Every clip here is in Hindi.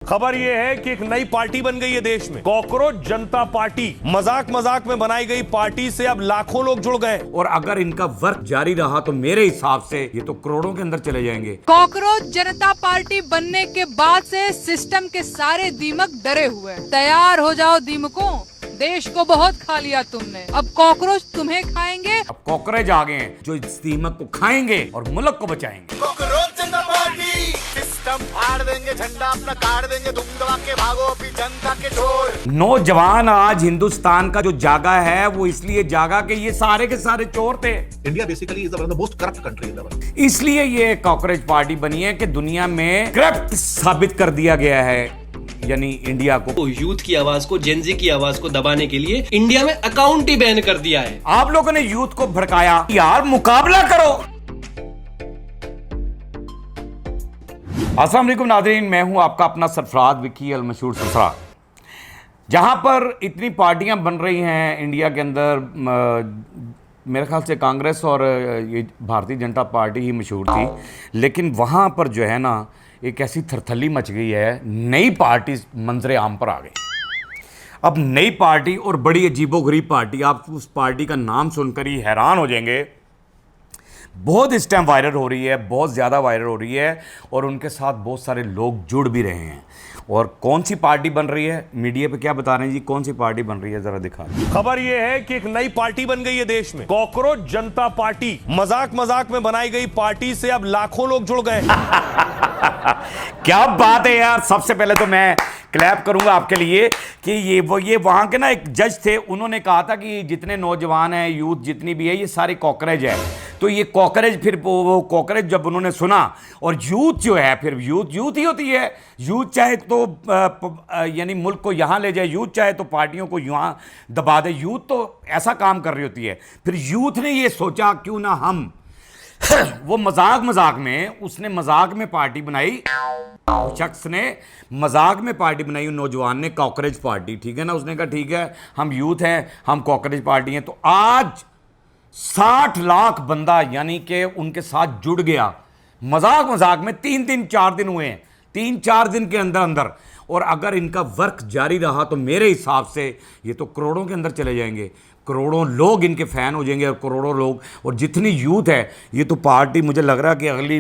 खबर यह है कि एक नई पार्टी बन गई है देश में, कॉकरोच जनता पार्टी। मजाक मजाक में बनाई गई पार्टी से अब लाखों लोग जुड़ गए और अगर इनका वर्क जारी रहा तो मेरे हिसाब से ये तो करोड़ों के अंदर चले जाएंगे। कॉकरोच जनता पार्टी बनने के बाद से सिस्टम के सारे दीमक डरे हुए हैं। तैयार हो जाओ दीमकों, देश को बहुत खा लिया तुमने, अब कॉकरोच तुम्हें खाएंगे। अब कॉकरोच आ गए हैं जो इस दीमक को खाएंगे और मुल्क को बचाएंगे। कॉकरोच जनता पार्टी सिस्टम फाड़ देंगे, झंडा अपना काट देंगे, तुम दबा के भागो अभी जनता के चोर। नौजवान आज हिंदुस्तान का जो जागा है वो इसलिए जागा कि ये सारे के सारे चोर थे। India basically is one of the most corrupt country in the world. इसलिए ये कॉकरोच पार्टी बनी है कि दुनिया में करप्ट साबित कर दिया गया है, यानी इंडिया को। यूथ की आवाज को, जेनजी की आवाज को दबाने के लिए इंडिया में अकाउंट ही बैन कर दिया है। आप लोगों ने यूथ को भड़काया, यार मुकाबला करो। अस्सलाम वालेकुम नाज़रीन, मैं हूं आपका अपना सरफराज विकी अल मशहूर सरफराज। जहां पर इतनी पार्टियां बन रही हैं इंडिया के अंदर, मेरे ख्याल से कांग्रेस और ये भारतीय जनता पार्टी ही मशहूर थी, लेकिन वहां पर जो है ना एक ऐसी थरथली मच गई है, नई पार्टी मंजरे आम पर आ गई। अब नई पार्टी और बड़ी अजीबोगरीब पार्टी, आप उस पार्टी का नाम सुनकर ही हैरान हो जाएंगे। बहुत इस टाइम वायरल हो रही है, बहुत ज़्यादा वायरल हो रही है और उनके साथ बहुत सारे लोग जुड़ भी रहे हैं। और कौन सी पार्टी बन रही है, मीडिया पे क्या बता रहे हैं जी, कौन सी पार्टी बन रही है जरा दिखा। खबर यह है कि एक नई पार्टी बन गई है देश में, कॉकरोच जनता पार्टी। मजाक मजाक में बनाई गई पार्टी से अब लाखों लोग जुड़ गए। क्या बात है यार। सबसे पहले तो मैं क्लैप करूंगा आपके लिए कि ये वहां के ना एक जज थे, उन्होंने कहा था कि जितने नौजवान हैं, यूथ जितनी भी है, ये सारे कॉकरोच है। तो ये कॉकरोच, फिर वो कॉकरोच जब उन्होंने सुना, और यूथ जो है, फिर यूथ ही होती है। यूथ चाहे तो यानी मुल्क को यहाँ ले जाए, यूथ चाहे तो पार्टियों को यहाँ दबा दे, यूथ तो ऐसा काम कर रही होती है। फिर यूथ ने ये सोचा क्यों ना हम वो मजाक में, उसने मजाक में पार्टी बनाई, उस शख्स ने मजाक में पार्टी बनाई, उन नौजवान ने, कॉकरोच पार्टी। ठीक है ना, उसने कहा ठीक है हम यूथ हैं, हम कॉकरोच पार्टी हैं। तो आज 60 लाख बंदा यानी कि उनके साथ जुड़ गया। मजाक में 3-4 दिन हुए हैं, 3-4 दिन के अंदर। और अगर इनका वर्क जारी रहा तो मेरे हिसाब से ये तो करोड़ों के अंदर चले जाएंगे। करोड़ों लोग इनके फैन हो जाएंगे, और करोड़ों लोग, और जितनी यूथ है, ये तो पार्टी, मुझे लग रहा है कि अगली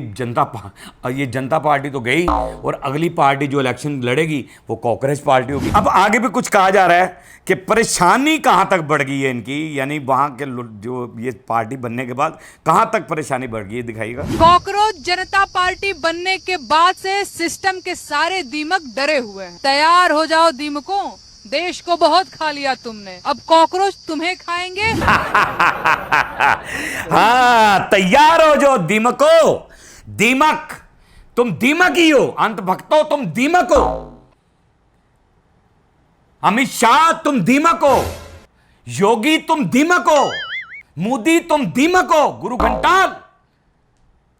ये जनता पार्टी तो गई, और अगली पार्टी जो इलेक्शन लड़ेगी वो कॉकरोच पार्टी होगी। अब आगे भी कुछ कहा जा रहा है कि परेशानी कहाँ तक बढ़ गई है इनकी, यानी वहाँ के जो ये पार्टी बनने के बाद कहाँ तक परेशानी बढ़ गई है, दिखाइएगा। कॉकरोच जनता पार्टी बनने के बाद से सिस्टम के सारे दीमक डरे हुए हैं। तैयार हो जाओ दीमकों, देश को बहुत खा लिया तुमने, अब कॉकरोच तुम्हें खाएंगे। हाँ, तैयार हो जो दीमको। दीमक, तुम दीमक ही हो। अंत भक्तों, तुम दीमक हो। अमित शाह तुम दीमक हो। योगी तुम दीमक हो। मोदी तुम दीमक हो। गुरु घंटाल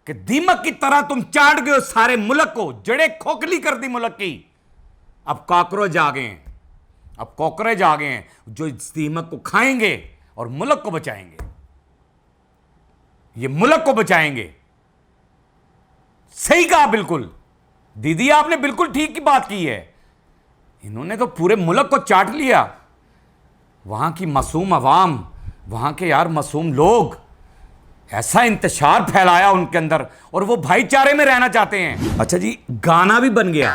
कि दीमक की तरह तुम चाट गए हो सारे मुल्क को, जड़े खोखली कर दी मुल्क की। अब कॉकरोच आ गए हैं, अब कॉकरोच आ गए हैं जो इस दीमक को खाएंगे और मुल्क को बचाएंगे। ये मुल्क को बचाएंगे। सही कहा, बिल्कुल दीदी, आपने बिल्कुल ठीक की बात की है। इन्होंने तो पूरे मुल्क को चाट लिया। वहां की मासूम अवाम, वहां के यार मासूम लोग, ऐसा इंतशार फैलाया उनके अंदर, और वो भाईचारे में रहना चाहते हैं। अच्छा जी, गाना भी बन गया।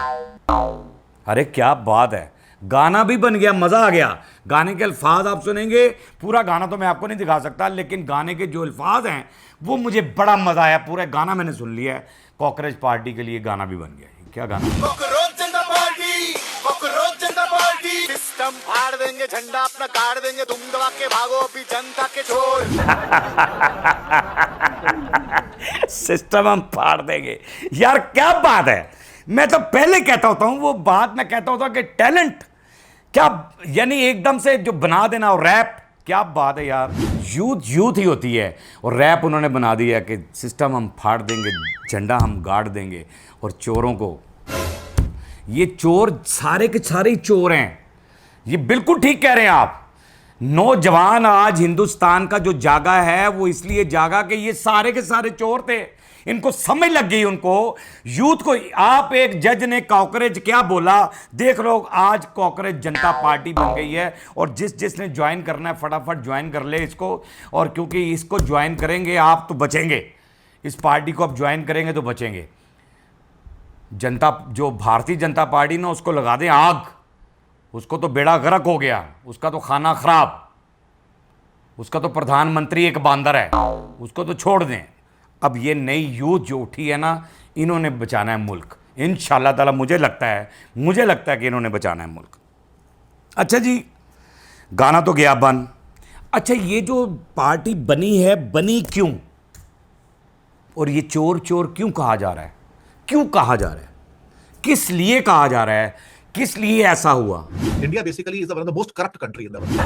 अरे क्या बात है, गाना भी बन गया, मजा आ गया। गाने के अल्फाज आप सुनेंगे, पूरा गाना तो मैं आपको नहीं दिखा सकता, लेकिन गाने के जो अल्फाज हैं वो मुझे बड़ा मजा आया। पूरा गाना मैंने सुन लिया है। कॉकरोच पार्टी के लिए गाना भी बन गया। क्या गाना? कॉकरोच जनता पार्टी, कॉकरोच जनता पार्टी सिस्टम फाड़ देंगे, झंडा अपना काट देंगे, तुम दबा के भागो अभी जनता के चोर। सिस्टम हम फाड़ देंगे। यार क्या बात है। मैं तो पहले कहता होता हूं, वो बात मैं कहता होता कि टैलेंट क्या, यानी एकदम से जो बना देना। और रैप, क्या बात है यार। यूथ ही होती है, और रैप उन्होंने बना दिया कि सिस्टम हम फाड़ देंगे, झंडा हम गाड़ देंगे, और चोरों को, ये चोर सारे के सारे ही चोर हैं। ये बिल्कुल ठीक कह रहे हैं आप। नौजवान आज हिंदुस्तान का जो जागा है वो इसलिए जागा कि ये सारे के सारे चोर थे। इनको समझ लग गई, उनको यूथ को। आप एक जज ने कॉकरोच क्या बोला देख लो, आज कॉकरोच जनता पार्टी बन गई है। और जिसने ज्वाइन करना है फटाफट ज्वाइन कर ले इसको, और क्योंकि इसको ज्वाइन करेंगे आप तो बचेंगे, इस पार्टी को आप ज्वाइन करेंगे तो बचेंगे। जनता जो भारतीय जनता पार्टी ना, उसको लगा दें आग, उसको तो बेड़ा गर्क हो गया, उसका तो खाना खराब, उसका तो प्रधानमंत्री एक बांदर है, उसको तो छोड़ दें। अब ये नई यूथ जो उठी है ना, इन्होंने बचाना है मुल्क इंशाअल्लाह ताला। मुझे लगता है कि इन्होंने बचाना है मुल्क। अच्छा जी, गाना तो गया बन। अच्छा, ये जो पार्टी बनी है, बनी क्यों? और ये चोर चोर क्यों कहा जा रहा है? क्यों कहा जा रहा है? किस लिए कहा जा रहा है? किस लिए ऐसा हुआ? India basically is one of the most corrupt country in the world.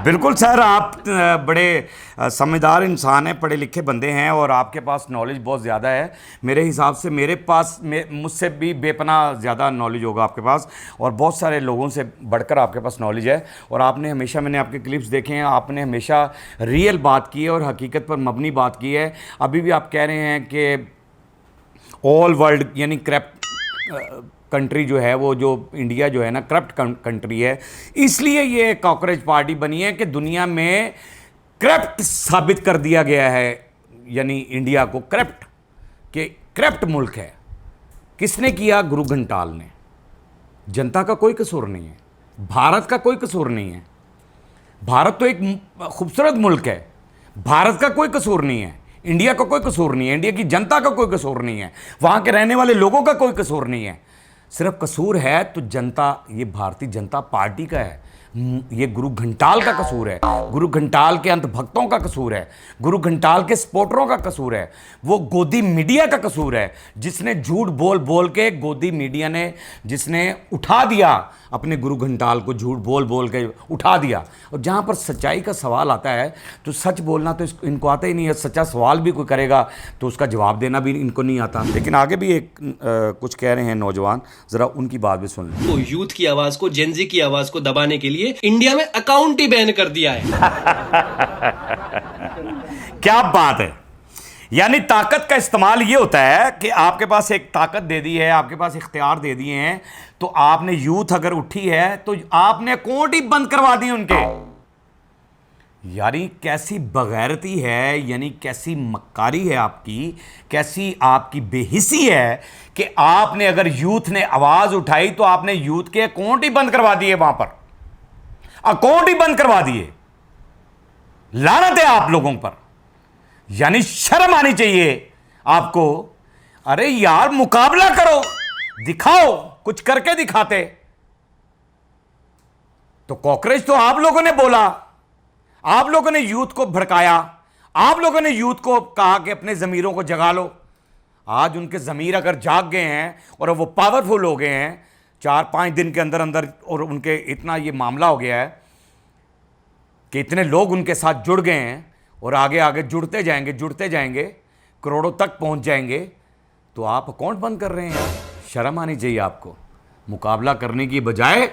बिल्कुल सर, आप बड़े समझदार इंसान हैं, पढ़े लिखे बंदे हैं और आपके पास नॉलेज बहुत ज़्यादा है। मेरे हिसाब से मेरे पास मुझसे भी बेपनाह ज़्यादा नॉलेज होगा आपके पास, और बहुत सारे लोगों से बढ़कर आपके पास नॉलेज है। और आपने हमेशा, मैंने आपके क्लिप्स देखे हैं, आपने हमेशा रियल बात की है और हकीकत पर मबनी बात की है। अभी भी आप कह रहे हैं कि ऑल वर्ल्ड यानी करप्ट कंट्री जो है, वो जो इंडिया जो है ना, करप्ट कंट्री है, इसलिए ये कॉकरोच पार्टी बनी है कि दुनिया में करप्ट साबित कर दिया गया है, यानी इंडिया को करप्ट, कि करप्ट मुल्क है। किसने किया? गुरु घंटाल ने। जनता का कोई कसूर नहीं है, भारत का कोई कसूर नहीं है। भारत तो एक खूबसूरत मुल्क है, भारत का कोई कसूर नहीं है, इंडिया का कोई कसूर नहीं है, इंडिया की जनता का कोई कसूर नहीं है, वहाँ के रहने वाले लोगों का कोई कसूर नहीं है। सिर्फ कसूर है तो जनता, ये भारतीय जनता पार्टी का है, ये गुरु घंटाल का कसूर है, गुरु घंटाल के अंधभक्तों का कसूर है, गुरु घंटाल के सपोर्टरों का कसूर है, वो गोदी मीडिया का कसूर है, जिसने झूठ बोल बोल के, गोदी मीडिया ने जिसने उठा दिया अपने गुरु घंटाल को, झूठ बोल बोल के उठा दिया। और जहाँ पर सच्चाई का सवाल आता है तो सच बोलना तो इनको आता ही नहीं है। सच्चा सवाल भी कोई करेगा तो उसका जवाब देना भी इनको नहीं आता। लेकिन आगे भी एक कुछ कह रहे हैं नौजवान, ज़रा उनकी बात भी सुन लें। तो यूथ की आवाज को, जेनजी की आवाज को दबाने के लिए इंडिया में अकाउंट ही बैन कर दिया है। क्या बात है! यानी ताकत का इस्तेमाल ये होता है कि आपके पास एक ताकत दे दी है, आपके पास इख्तियार दे दिए हैं, तो आपने, यूथ अगर उठी है तो आपने अकाउंट ही बंद करवा दिए उनके। यानी कैसी बगैरती है, यानी कैसी मक्कारी है आपकी, कैसी आपकी बेहिसी है कि आपने, अगर यूथ ने आवाज उठाई तो आपने यूथ के अकाउंट ही बंद करवा दिए, वहां पर अकाउंट ही बंद करवा दिए। लानत है आप लोगों पर, यानी शर्म आनी चाहिए आपको। अरे यार, मुकाबला करो, दिखाओ, कुछ करके दिखाते। तो कॉकरोच तो आप लोगों ने बोला, आप लोगों ने यूथ को भड़काया, आप लोगों ने यूथ को कहा कि अपने जमीरों को जगा लो। आज उनके जमीर अगर जाग गए हैं और वो पावरफुल हो गए हैं 4-5 दिन के अंदर अंदर, और उनके इतना ये मामला हो गया है कि इतने लोग उनके साथ जुड़ गए हैं और आगे आगे जुड़ते जाएंगे, करोड़ों तक पहुंच जाएंगे, तो आप अकाउंट बंद कर रहे हैं यार। शर्म आनी चाहिए आपको। मुकाबला करने की बजाय,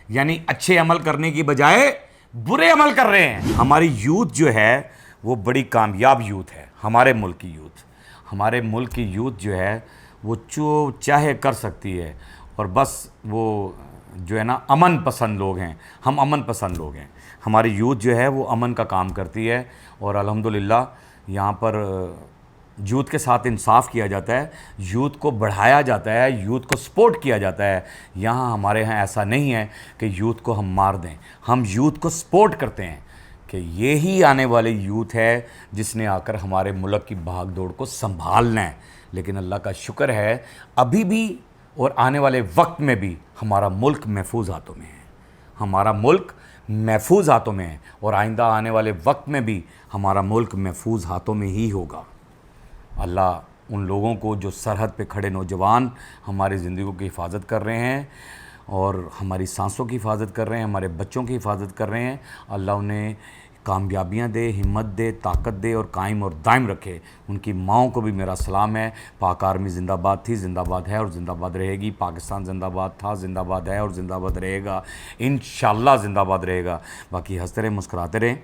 यानी अच्छे अमल करने की बजाय बुरे अमल कर रहे हैं। हमारी यूथ जो है वो बड़ी कामयाब यूथ है, हमारे मुल्क की यूथ। हमारे मुल्क की यूथ जो है वो जो चाहे कर सकती है, और बस वो जो है ना, अमन पसंद लोग हैं, हम अमन पसंद लोग हैं। हमारी यूथ जो है वो अमन का काम करती है, और अल्हम्दुलिल्लाह यहाँ पर यूथ के साथ इंसाफ किया जाता है, यूथ को बढ़ाया जाता है, यूथ को सपोर्ट किया जाता है। यहाँ हमारे यहाँ ऐसा नहीं है कि यूथ को हम मार दें, हम यूथ को सपोर्ट करते हैं कि यही आने वाले यूथ है जिसने आकर हमारे मुल्क की भाग दौड़ को संभालना है। लेकिन अल्लाह का शुक्र है, अभी भी और आने वाले वक्त में भी हमारा मुल्क महफूज हाथों में है, हमारा मुल्क महफूज हाथों में है, और आइंदा आने वाले वक्त में भी हमारा मुल्क महफूज हाथों में ही होगा। अल्लाह उन लोगों को जो सरहद पे खड़े नौजवान हमारी ज़िंदगी की हिफाजत कर रहे हैं और हमारी सांसों की हिफाजत कर रहे हैं, हमारे बच्चों की हिफाजत कर रहे हैं, अल्लाह उन्हें कामयाबियाँ दे, हिम्मत दे, ताकत दे और कायम और दायम रखे। उनकी माओं को भी मेरा सलाम है। पाक आर्मी जिंदाबाद थी, जिंदाबाद है और ज़िंदाबाद रहेगी। पाकिस्तान जिंदाबाद था, जिंदाबाद है और ज़िंदाबाद रहेगा। इंशाअल्लाह ज़िंदाबाद रहेगा। बाकी हंसते रहें, मुस्कुराते रहें।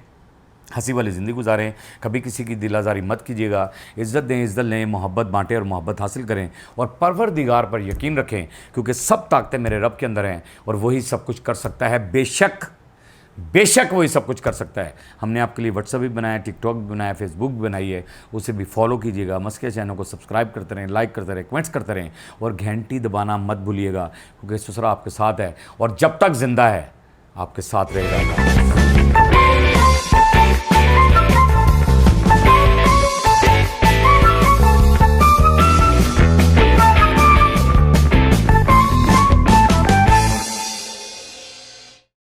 हंसी वाली ज़िंदगी गुजारें, कभी किसी की दिल आज़ारी मत कीजिएगा, इज़्ज़त दें, इज़्ज़त लें, मोहब्बत बांटें और मोहब्बत हासिल करें और परवरदिगार पर यकीन रखें, क्योंकि सब ताकतें मेरे रब के अंदर हैं और वही सब कुछ कर सकता है। बेशक वही सब कुछ कर सकता है। हमने आपके लिए व्हाट्सएप भी बनाया, टिकटॉक भी बनाया, फेसबुक भी बनाई है, उसे भी फॉलो कीजिएगा। मस्के चैनल को सब्सक्राइब करते रहें, लाइक करते रहें, कमेंट्स करते रहें और घंटी दबाना मत भूलिएगा, क्योंकि ससुरा आपके साथ है और जब तक जिंदा है आपके साथ रहेगा।